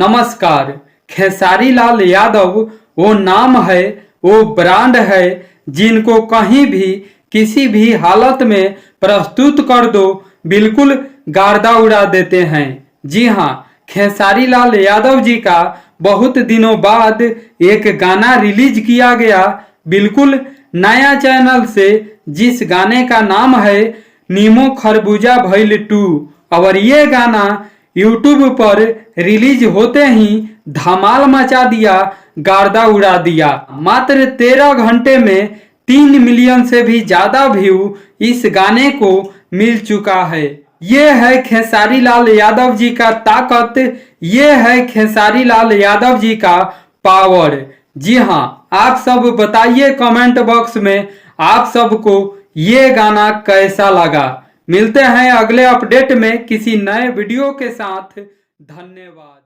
नमस्कार। खेसारी लाल यादव वो नाम है, वो ब्रांड है जिनको कहीं भी किसी भी हालत में प्रस्तुत कर दो बिल्कुल गर्दा उड़ा देते हैं। जी हाँ, खेसारी लाल यादव जी का बहुत दिनों बाद एक गाना रिलीज किया गया, बिल्कुल नया चैनल से, जिस गाने का नाम है नीमो खरबूजा भइल 2। और ये गाना यूट्यूब पर रिलीज होते ही धमाल मचा दिया, गर्दा उड़ा दिया। मात्र 13 घंटे में 3 मिलियन से भी ज्यादा व्यू इस गाने को मिल चुका है। ये है खेसारी लाल यादव जी का ताकत, ये है खेसारी लाल यादव जी का पावर। जी हाँ, आप सब बताइए कमेंट बॉक्स में आप सबको ये गाना कैसा लगा। मिलते हैं अगले अपडेट में किसी नए वीडियो के साथ। धन्यवाद।